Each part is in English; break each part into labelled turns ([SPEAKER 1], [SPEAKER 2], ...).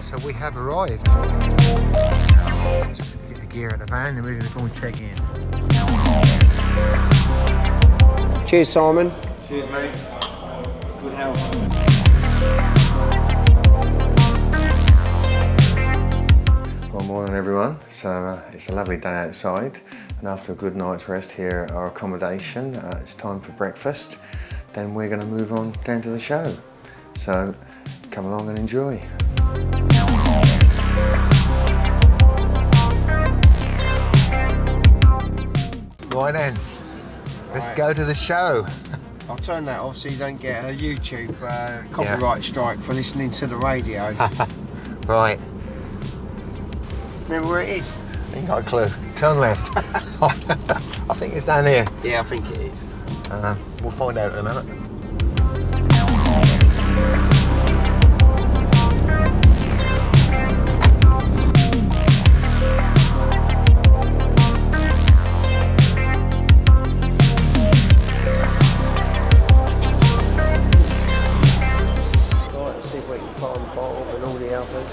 [SPEAKER 1] Right, so we have arrived. Just get the gear out of the van and we're going to go and check in.
[SPEAKER 2] Cheers, Simon.
[SPEAKER 1] Cheers, mate. Good health. Well, morning everyone. So it's a lovely day outside, and after a good night's rest here at our accommodation, it's time for breakfast. Then we're going to move on down to the show. So come along and enjoy. Right then, let's go to the show.
[SPEAKER 2] I'll turn that off so you don't get a YouTube copyright strike for listening to the radio.
[SPEAKER 1] Right.
[SPEAKER 2] Remember where it is?
[SPEAKER 1] I ain't got a clue. Turn left. I think it's down here.
[SPEAKER 2] Yeah, I think it is.
[SPEAKER 1] We'll find out in a minute.
[SPEAKER 2] Right, let's see if we can find Bob and all the others.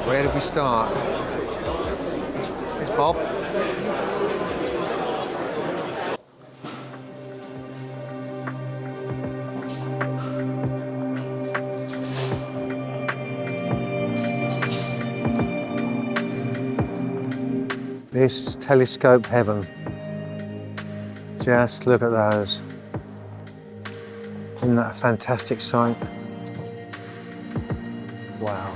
[SPEAKER 1] Where did we start? It's Bob. This is telescope heaven. Just look at those. Isn't that a fantastic sight? Wow.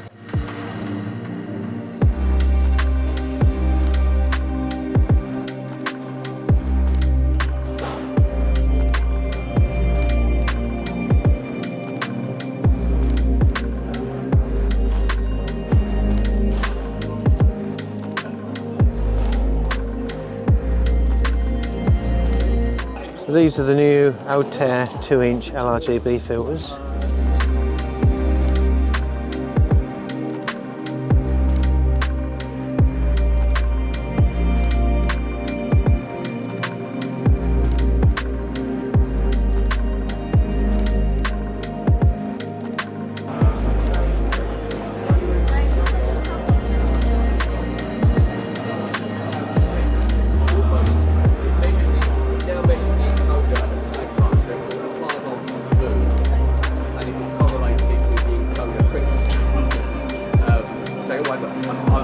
[SPEAKER 1] So these are the new Altair 2-inch LRGB filters.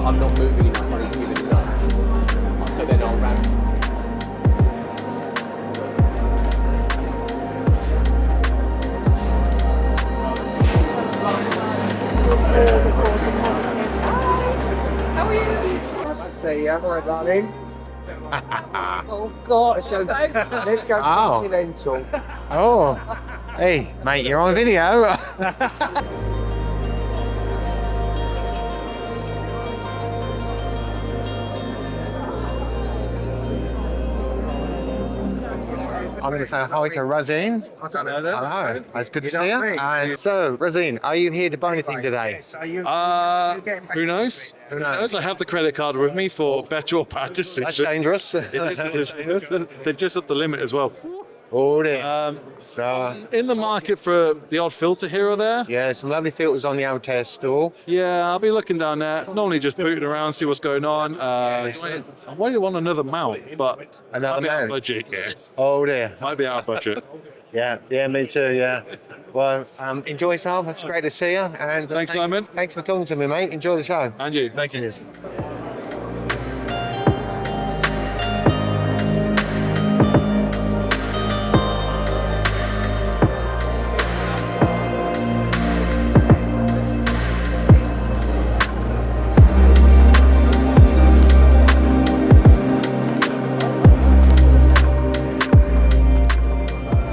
[SPEAKER 3] I'm not moving enough, I need to give it a nudge. So then I'll ramp.
[SPEAKER 4] How are you?
[SPEAKER 2] Nice to see you. All right, darling.
[SPEAKER 4] Oh God.
[SPEAKER 2] Let's go continental.
[SPEAKER 1] Oh, hey, mate, you're on video. I'm going to say hi to Razin.
[SPEAKER 2] I don't know that.
[SPEAKER 1] Hello, it's good to
[SPEAKER 2] You
[SPEAKER 1] see
[SPEAKER 2] know
[SPEAKER 1] you.
[SPEAKER 2] me.
[SPEAKER 1] And so, Razin, are you here to buy anything today?
[SPEAKER 5] Who knows?
[SPEAKER 1] Who knows?
[SPEAKER 5] I have the credit card with me for better or bad
[SPEAKER 1] That's
[SPEAKER 5] decision.
[SPEAKER 1] dangerous.
[SPEAKER 5] They've just upped the limit as well.
[SPEAKER 1] Oh dear. So,
[SPEAKER 5] In the market for the odd filter here or there.
[SPEAKER 1] yeah, some lovely filters on the Altair store.
[SPEAKER 5] Yeah, I'll be looking down there. Normally just booting around, see what's going on. I might want another mount, but
[SPEAKER 1] Another
[SPEAKER 5] might be out of
[SPEAKER 1] mount?
[SPEAKER 5] budget. Yeah,
[SPEAKER 1] Oh dear.
[SPEAKER 5] might be out of budget.
[SPEAKER 1] Yeah, me too, yeah. Well, enjoy yourself. It's great to see you. And
[SPEAKER 5] Thanks, Simon.
[SPEAKER 1] Thanks for talking to me, mate. Enjoy the show.
[SPEAKER 5] And you, thank you.
[SPEAKER 1] Cheers.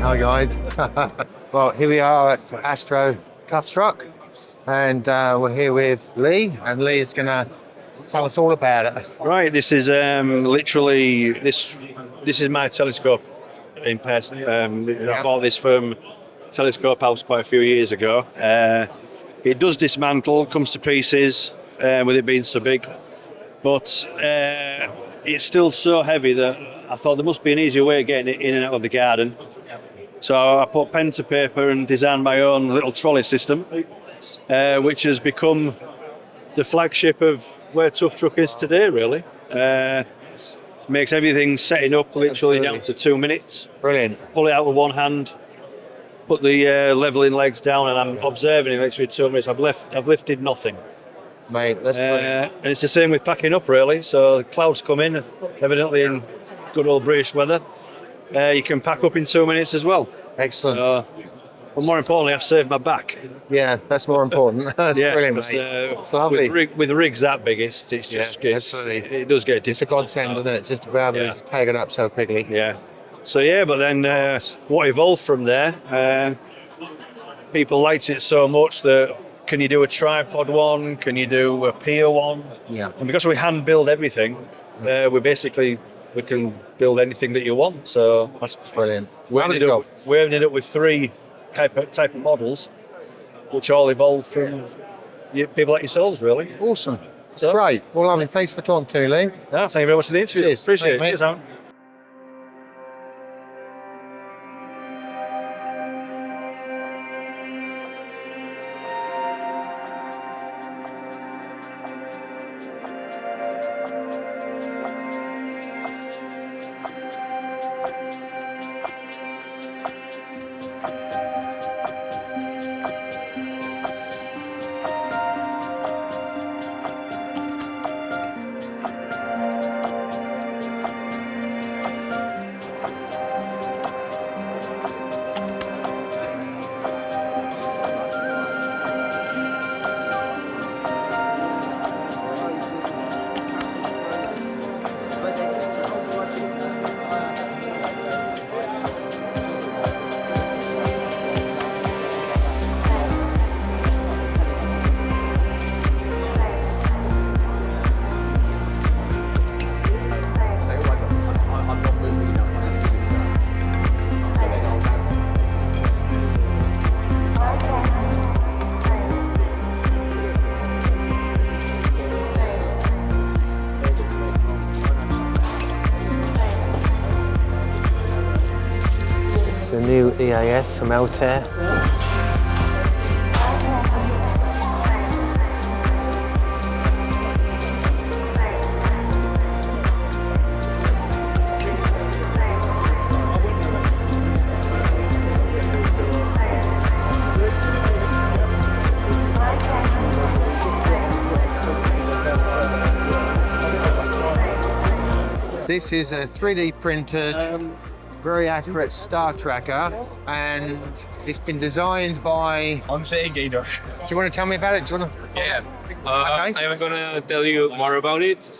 [SPEAKER 1] Hi guys. Well, here we are at Astro Truck, and we're here with Lee, and Lee's gonna tell us all about it.
[SPEAKER 6] Right, this is literally this is my telescope in person. I bought this from Telescope House quite a few years ago. It does dismantle, comes to pieces with it being so big, but it's still so heavy that I thought there must be an easier way of getting it in and out of the garden. So I put pen to paper and designed my own little trolley system, which has become the flagship of where Tough Truck is today, really. Makes everything setting up literally down to 2 minutes.
[SPEAKER 1] Brilliant.
[SPEAKER 6] Pull it out with one hand, put the leveling legs down, and I'm observing it literally 2 minutes. I've lifted nothing.
[SPEAKER 1] Mate, that's brilliant.
[SPEAKER 6] And it's the same with packing up, really. So the clouds come in, evidently in good old British weather. You can pack up in 2 minutes as well.
[SPEAKER 1] Excellent.
[SPEAKER 6] But more importantly, I've saved my back.
[SPEAKER 1] Yeah, that's more important. That's brilliant, mate. It's lovely.
[SPEAKER 6] With rigs that big, it's just
[SPEAKER 1] absolutely.
[SPEAKER 6] it does get
[SPEAKER 1] It's a
[SPEAKER 6] difficult.
[SPEAKER 1] godsend, isn't it? Just to be able to tag it up so quickly.
[SPEAKER 6] Yeah. So but then what evolved from there? People liked it so much that can you do a tripod one? Can you do a pier one?
[SPEAKER 1] Yeah.
[SPEAKER 6] And because we hand build everything, we can build anything that you want. So
[SPEAKER 1] That's brilliant.
[SPEAKER 6] we ended up with 3 type of models, which all evolved from people like yourselves, really.
[SPEAKER 1] Awesome. It's
[SPEAKER 6] So-
[SPEAKER 1] great. Well, lovely. Thanks for talking to me, Lee.
[SPEAKER 6] No, thank you very much for the interview.
[SPEAKER 1] Cheers.
[SPEAKER 6] Appreciate
[SPEAKER 1] Thanks,
[SPEAKER 6] it.
[SPEAKER 1] mate.
[SPEAKER 6] Cheers, Aaron.
[SPEAKER 3] I'm not moving enough. I need to give it a go. So then I'll
[SPEAKER 1] It's the new EAF from Altair. This is a 3D printed, very accurate star tracker, and it's been designed by.
[SPEAKER 7] I'm saying Gator.
[SPEAKER 1] Do you want to tell me about it? Do you want to?
[SPEAKER 7] Yeah.
[SPEAKER 1] Okay.
[SPEAKER 7] I'm gonna tell you more about it.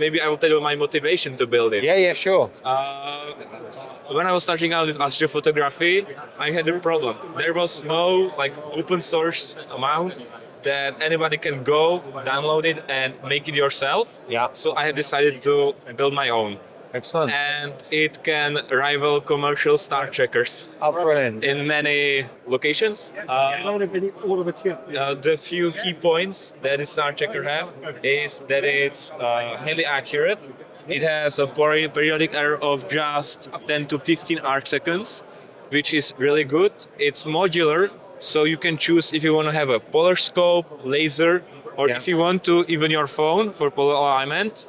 [SPEAKER 7] Maybe I will tell you my motivation to build it.
[SPEAKER 1] Yeah, sure.
[SPEAKER 7] When I was starting out with astrophotography, I had a problem. There was no open source amount that anybody can go download it and make it yourself.
[SPEAKER 1] Yeah.
[SPEAKER 7] So I had decided to build my own.
[SPEAKER 1] Excellent.
[SPEAKER 7] And it can rival commercial star trackers
[SPEAKER 1] Oh, brilliant.
[SPEAKER 7] in many locations. The few key points that the star tracker have is that it's highly accurate. It has a periodic error of just 10 to 15 arc seconds, which is really good. It's modular, so you can choose if you want to have a polar scope, laser, or if you want to even your phone for polar alignment.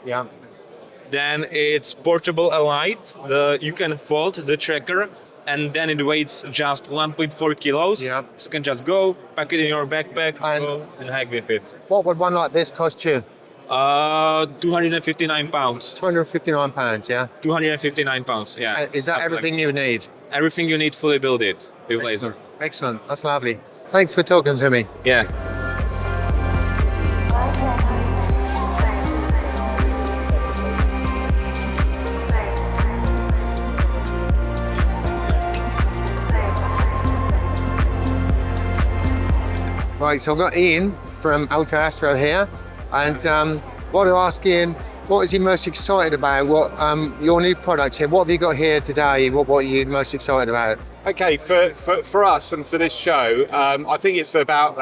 [SPEAKER 1] Yeah.
[SPEAKER 7] Then it's portable alight. You can fold the tracker, and then it weighs just 1.4 kilos.
[SPEAKER 1] Yeah.
[SPEAKER 7] So you can just go, pack it in your backpack, go and hike with it.
[SPEAKER 1] What would one like this cost you?
[SPEAKER 7] 259 pounds.
[SPEAKER 1] £259, yeah.
[SPEAKER 7] 259 pounds, yeah.
[SPEAKER 1] Is that everything you need?
[SPEAKER 7] Everything you need fully build it with laser.
[SPEAKER 1] Excellent. That's lovely. Thanks for talking to me.
[SPEAKER 7] Yeah.
[SPEAKER 1] Right, so I've got Ian from Altair Astro here, and want to ask Ian, what is he most excited about? What your new product here? What have you got here today? What are you most excited about?
[SPEAKER 8] Okay, for us and for this show, I think it's about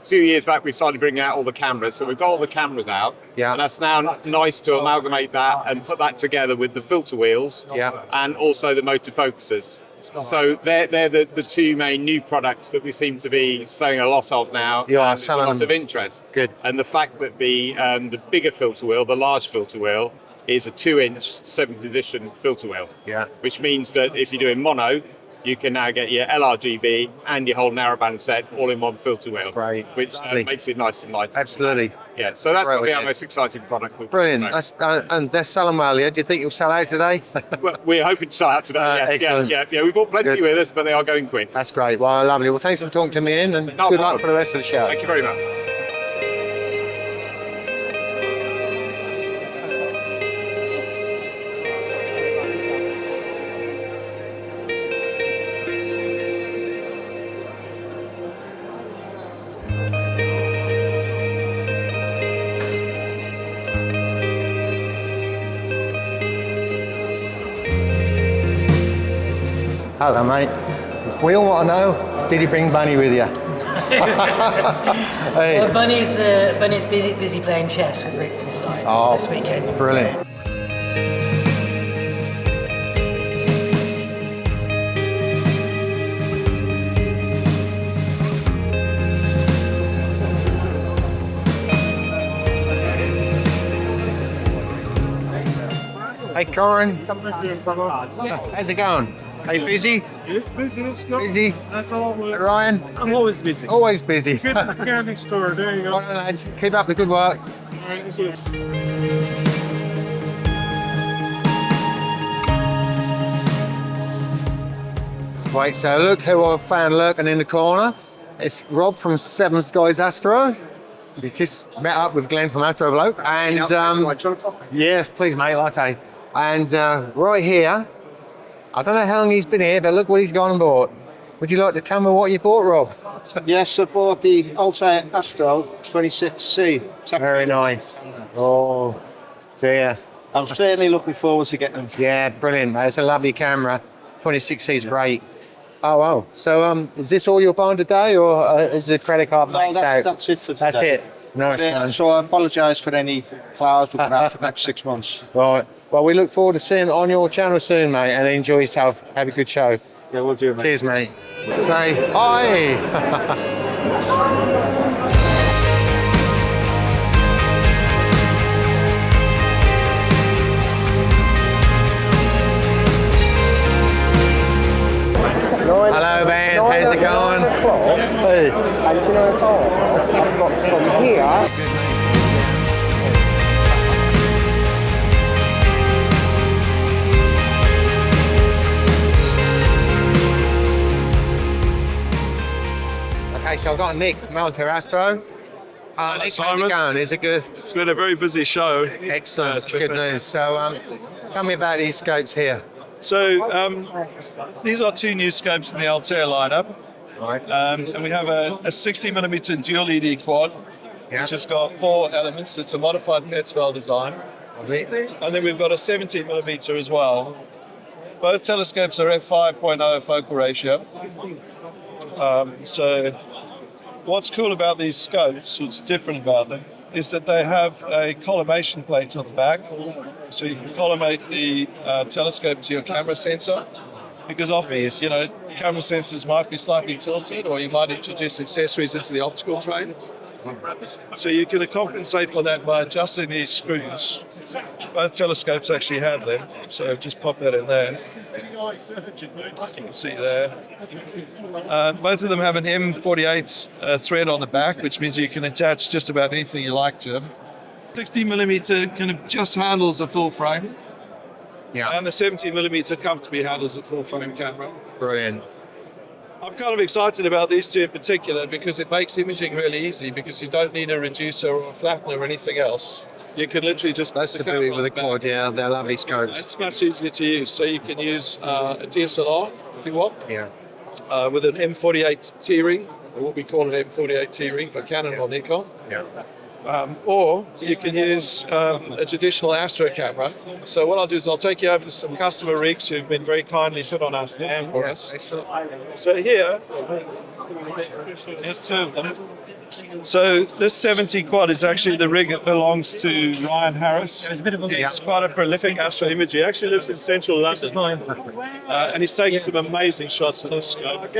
[SPEAKER 8] few years back we started bringing out all the cameras, so we've got all the cameras out.
[SPEAKER 1] Yeah.
[SPEAKER 8] And that's now nice to amalgamate that and put that together with the filter wheels.
[SPEAKER 1] Yeah.
[SPEAKER 8] And also the motor focusers. So they're the two main new products that we seem to be selling a lot of now.
[SPEAKER 1] Yeah,
[SPEAKER 8] and there's a
[SPEAKER 1] selling
[SPEAKER 8] lot
[SPEAKER 1] them.
[SPEAKER 8] of interest.
[SPEAKER 1] Good.
[SPEAKER 8] And the fact that the bigger filter wheel, the large filter wheel, is a 2-inch 7-position filter wheel.
[SPEAKER 1] Yeah.
[SPEAKER 8] Which means that if you're doing mono, you can now get your LRGB and your whole narrowband set all in one filter wheel.
[SPEAKER 1] Great.
[SPEAKER 8] Which makes it nice and light.
[SPEAKER 1] Absolutely.
[SPEAKER 8] Yeah, so that's
[SPEAKER 1] Great
[SPEAKER 8] probably our
[SPEAKER 1] idea.
[SPEAKER 8] most exciting product.
[SPEAKER 1] Brilliant. And they're selling well, yeah? Do you think you'll sell out today?
[SPEAKER 8] Well, we're hoping to sell out today. Yes,
[SPEAKER 1] excellent.
[SPEAKER 8] yeah. We bought plenty
[SPEAKER 1] Good.
[SPEAKER 8] with us, but they are going quick.
[SPEAKER 1] That's great. Well, lovely. Well, thanks for talking to me, and
[SPEAKER 8] No
[SPEAKER 1] good luck
[SPEAKER 8] problem.
[SPEAKER 1] for the rest of the show.
[SPEAKER 8] Thank you very much.
[SPEAKER 1] Hello, mate. We all want to know, did you bring Bunny with you? Hey.
[SPEAKER 9] Bunny's busy playing chess with Liechtenstein this weekend.
[SPEAKER 1] Brilliant. Hey, Corin. How's it going? Are you busy?
[SPEAKER 10] It's busy, it's good.
[SPEAKER 1] Busy?
[SPEAKER 10] That's all.
[SPEAKER 1] Ryan?
[SPEAKER 10] I'm always busy.
[SPEAKER 1] Always busy.
[SPEAKER 10] Fit at the candy store, there you go.
[SPEAKER 1] Well done, lads. Keep up the good work.
[SPEAKER 10] Thank you.
[SPEAKER 1] Right, so look who I've found lurking in the corner. It's Rob from Seven Skies Astro. He's just met up with Glenn from Astro and yes, please, mate, latte. And right here, I don't know how long he's been here, but look what he's gone and bought. Would you like to tell me what you bought, Rob?
[SPEAKER 11] Yes, I bought the Ultra Astro 26C.
[SPEAKER 1] Very nice. Oh, dear.
[SPEAKER 11] I'm certainly looking forward to getting them.
[SPEAKER 1] Yeah, brilliant, mate. It's a lovely camera. 26C is great. Oh, wow. So is this all you're buying today, or is the credit card
[SPEAKER 11] No,
[SPEAKER 1] maxed out?
[SPEAKER 11] that's it for today.
[SPEAKER 1] That's it. Nice, man.
[SPEAKER 11] So I apologise for any clouds we're going to have for the next 6 months.
[SPEAKER 1] Right. Well, we look forward to seeing it on your channel soon, mate, and enjoy yourself. Have a good show.
[SPEAKER 11] Yeah, we'll do it, mate.
[SPEAKER 1] Cheers, mate. Say hi. Hello, Ben. How's it going? Hey.
[SPEAKER 2] And do you know what? I've got from here.
[SPEAKER 1] Okay, so I've got Nick Melter Astro. Nick, how's it going? Is it good?
[SPEAKER 12] It's been a very busy show.
[SPEAKER 1] Excellent. It's good news. So tell me about these scopes here.
[SPEAKER 12] So these are two new scopes in the Altair lineup.
[SPEAKER 1] Right.
[SPEAKER 12] And we have a 60mm dual ED quad, which has got 4 elements. It's a modified Petzval design.
[SPEAKER 1] Lovely.
[SPEAKER 12] And then we've got a 17mm as well. Both telescopes are f5.0 focal ratio. So what's cool about these scopes, what's different about them, is that they have a collimation plate on the back. So you can collimate the telescope to your camera sensor. Because often, you know, camera sensors might be slightly tilted, or you might introduce accessories into the optical train. So you can compensate for that by adjusting these screws. Both telescopes actually have them, so just pop that in there. You can see there. Both of them have an M48 thread on the back, which means you can attach just about anything you like to them. 60mm kind of just handles a full frame.
[SPEAKER 1] Yeah.
[SPEAKER 12] And the 17mm comfortably handles a full frame camera.
[SPEAKER 1] Brilliant.
[SPEAKER 12] I'm kind of excited about these two in particular because it makes imaging really easy, because you don't need a reducer or a flattener or anything else. You can literally just
[SPEAKER 1] That's the beauty with the quad, yeah, they're lovely scopes.
[SPEAKER 12] It's much easier to use. So you can use a DSLR if you want,
[SPEAKER 1] Yeah.
[SPEAKER 12] with an M48 T-ring, or what we call an M48 T-ring for Canon or Nikon.
[SPEAKER 1] Yeah.
[SPEAKER 12] Or you can use a traditional Astro camera. So what I'll do is I'll take you over to some customer rigs who've been very kindly put on our stand for us. So here, here's two of them. So this 70 quad is actually the rig that belongs to Ryan Harris. He's quite a prolific astro imager. He actually lives in central London. And he's taking some amazing shots with this scope.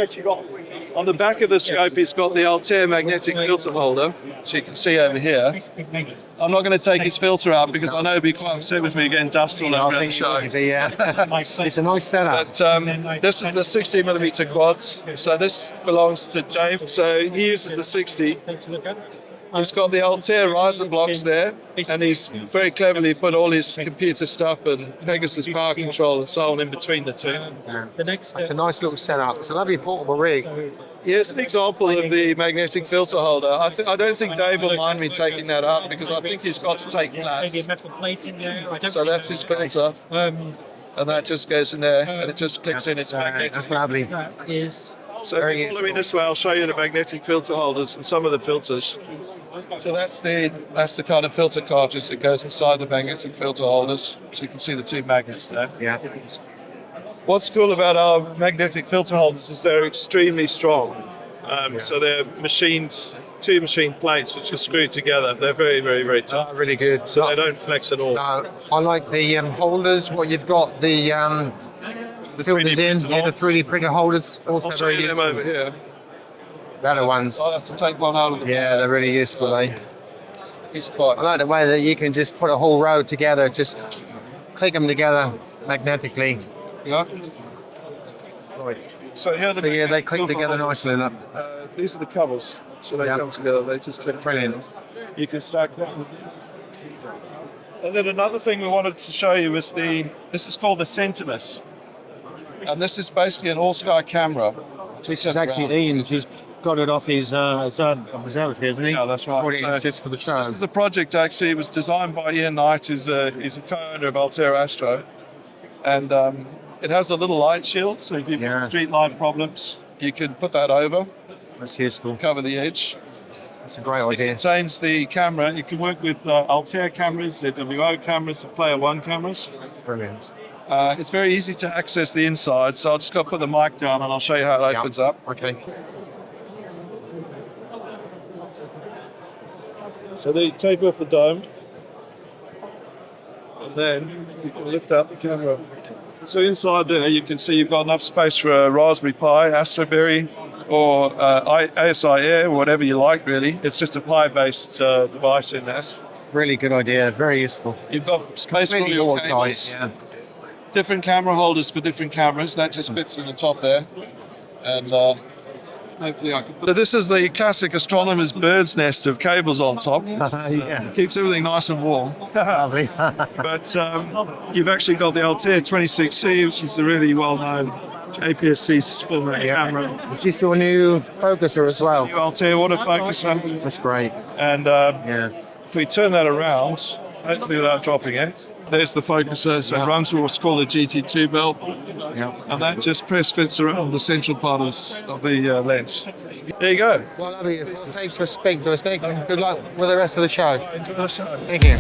[SPEAKER 12] On the back of the scope, he's got the Altair magnetic filter holder, which you can see over here. I'm not going to take his filter out because I know he'll be quite upset with me getting dust all over the show.
[SPEAKER 1] It's a nice setup.
[SPEAKER 12] But this is the 60mm quads. So this belongs to Dave. So he uses the 60. He's got the Altair riser blocks there, and he's very cleverly put all his computer stuff and Pegasus power control and so on in between the two.
[SPEAKER 1] It's a nice little setup. It's a lovely portable rig.
[SPEAKER 12] Here's an example of the magnetic filter holder. I don't think Dave will mind me taking that out because I think he's got to take flat. So that's his filter. And that just goes in there and it just clicks in. It's magnetic.
[SPEAKER 1] That's lovely.
[SPEAKER 12] So if you follow me this way, I'll show you the magnetic filter holders and some of the filters. So that's the kind of filter cartridge that goes inside the magnetic filter holders. So you can see the two magnets there.
[SPEAKER 1] Yeah.
[SPEAKER 12] What's cool about our magnetic filter holders is they're extremely strong. So they're two machined plates which are screwed together. They're very, very, very tough.
[SPEAKER 1] Really good.
[SPEAKER 12] So they don't flex at all.
[SPEAKER 1] I like the holders. What you've got, the filters in, the 3D printer holders. Also
[SPEAKER 12] I'll show you them over here.
[SPEAKER 1] Better ones.
[SPEAKER 12] I'll have to take one out of the
[SPEAKER 1] Yeah, they're really useful, eh?
[SPEAKER 12] It's quite.
[SPEAKER 1] I like the way that you can just put a whole row together, just click them together magnetically.
[SPEAKER 12] Yeah. So here
[SPEAKER 1] they click together nicely.
[SPEAKER 12] These are the covers, so they come together. They just click.
[SPEAKER 1] Brilliant.
[SPEAKER 12] You can stack them. And then another thing we wanted to show you is this is called the Sentinus, and this is basically an all-sky camera.
[SPEAKER 1] This is actually Ian's. He's got it off his observatory, isn't he?
[SPEAKER 12] Yeah, that's right.
[SPEAKER 1] So, just for the show.
[SPEAKER 12] This is a project actually. It was designed by Ian Knight, who's a co-owner of Altair Astro, and it has a little light shield. So if you've got street light problems, you can put that over.
[SPEAKER 1] That's useful.
[SPEAKER 12] Cover the edge.
[SPEAKER 1] That's a great idea.
[SPEAKER 12] It contains the camera. You can work with Altair cameras, ZWO cameras, and Player One cameras.
[SPEAKER 1] Brilliant.
[SPEAKER 12] It's very easy to access the inside, so I'll just go put the mic down and I'll show you how it opens up.
[SPEAKER 1] Okay.
[SPEAKER 12] So they take off the dome, and then you can lift out the camera. So inside there, you can see you've got enough space for a Raspberry Pi, Astroberry, or ASI Air, whatever you like, really. It's just a Pi-based device in there.
[SPEAKER 1] Really good idea. Very useful.
[SPEAKER 12] You've got space for your cables. Different camera holders for different cameras. That just fits in the top there. And hopefully I can put... So this is the classic astronomer's bird's nest of cables on top. Keeps everything nice and warm.
[SPEAKER 1] Lovely.
[SPEAKER 12] But you've actually got the Altair 26C, which is a really well-known APS-C format camera.
[SPEAKER 1] Is this your new focuser as well?
[SPEAKER 12] New Altair autofocuser.
[SPEAKER 1] That's great.
[SPEAKER 12] And if we turn that around, hopefully without dropping it, there's the focuser. So it runs with what's called a GT2 belt. And that just press fits around the central part of the lens. There you go.
[SPEAKER 1] Well, lovely. Thanks for speaking to us, Nick. Good luck with the rest of the show.
[SPEAKER 12] Enjoy the show.
[SPEAKER 1] Thank you.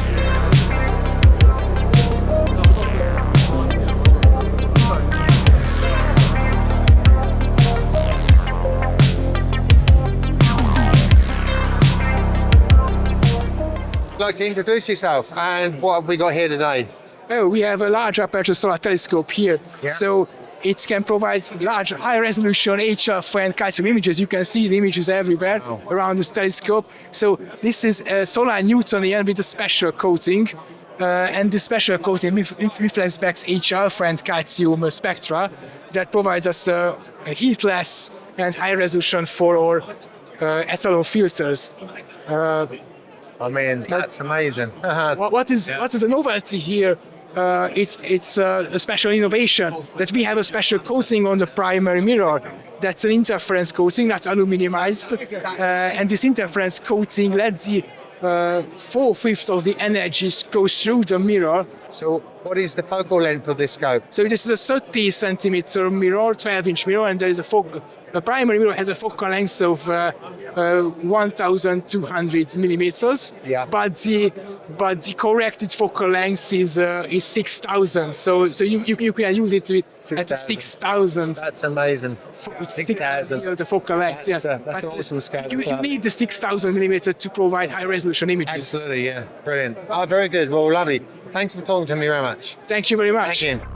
[SPEAKER 1] Like to introduce yourself and what have we got here today?
[SPEAKER 13] Oh, we have a large aperture solar telescope here. So it can provide large, high resolution HF and calcium images. You can see the images everywhere around this telescope. So this is a solar Newtonian with a special coating. And this special coating reflects back HF and calcium spectra that provides us a heatless and high resolution for our SLO filters.
[SPEAKER 1] I mean, that's amazing.
[SPEAKER 13] What is a novelty here? It's a special innovation that we have a special coating on the primary mirror. That's an interference coating, that's aluminumized, and this interference coating lets the 4/5 of the energy goes through the mirror.
[SPEAKER 1] So what is the focal length of this scope?
[SPEAKER 13] So this is a 30 centimeter mirror, 12-inch mirror, and there is the primary mirror has a focal length of 1,200 millimeters.
[SPEAKER 1] Yeah.
[SPEAKER 13] But the corrected focal length is 6,000. So you can use it at 6,000.
[SPEAKER 1] That's amazing. 6,000.
[SPEAKER 13] The focal length, yes.
[SPEAKER 1] That's an awesome scale.
[SPEAKER 13] You need the 6,000 millimeter to provide high resolution images.
[SPEAKER 1] Absolutely, yeah. Brilliant. Oh, very good. Well, lovely. Thanks for talking to me very much.
[SPEAKER 13] Thank you very much.
[SPEAKER 1] Thank you.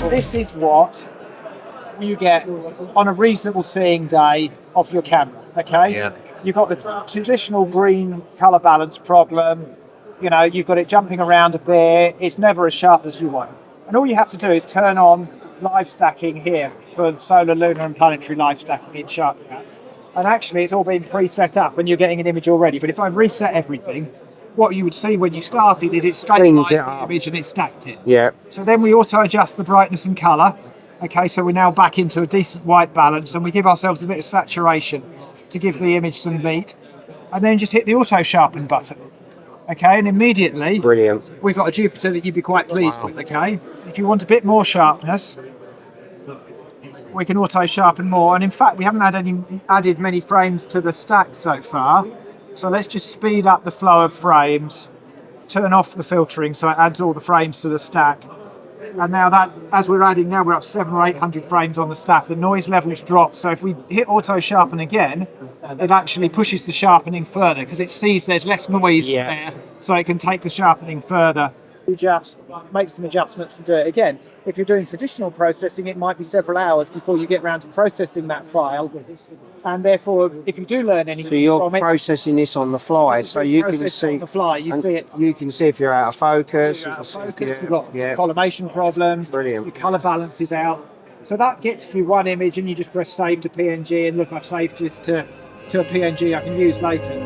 [SPEAKER 11] This is what you get on a reasonable seeing day off your camera, okay?
[SPEAKER 1] Yeah.
[SPEAKER 11] You've got the traditional green colour balance problem, you know, you've got it jumping around a bit, it's never as sharp as you want. And all you have to do is turn on live stacking here for solar, lunar and planetary live stacking in SharpCat. And actually it's all been pre-set up and you're getting an image already. But if I reset everything, what you would see when you started is it stabilised the image and it stacked it.
[SPEAKER 2] Yeah.
[SPEAKER 11] So then we auto adjust the brightness and colour. Okay, so we're now back into a decent white balance and we give ourselves a bit of saturation to give the image some meat. And then just hit the auto sharpen button. Okay, and immediately
[SPEAKER 2] Brilliant.
[SPEAKER 11] we've got a Jupiter that you'd be quite pleased with, okay? If you want a bit more sharpness, we can auto sharpen more. And in fact, we haven't added many frames to the stack so far. So let's just speed up the flow of frames, turn off the filtering so it adds all the frames to the stack. And now that, as we're adding now, we're up 700 or 800 frames on the stack. The noise levels drop. So if we hit auto sharpen again, it actually pushes the sharpening further because it sees there's less noise there, so it can take the sharpening further. You just make some adjustments and do it again. If you're doing traditional processing, it might be several hours before you get around to processing that file. And therefore, if you do learn anything,
[SPEAKER 2] So you're processing this on the fly, so you can see
[SPEAKER 11] on the fly. You see it.
[SPEAKER 2] You can see if you're out of focus.
[SPEAKER 11] You've got collimation problems.
[SPEAKER 2] Brilliant.
[SPEAKER 11] Your colour balance is out. So that gets you one image, and you just press save to PNG, and look, I've saved this to a PNG I can use later.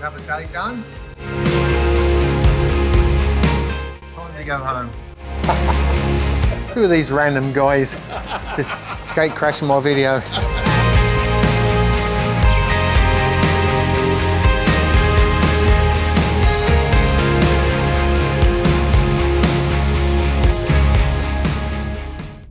[SPEAKER 1] Another day done. Time to go home. Who are these random guys just gate crashing my video?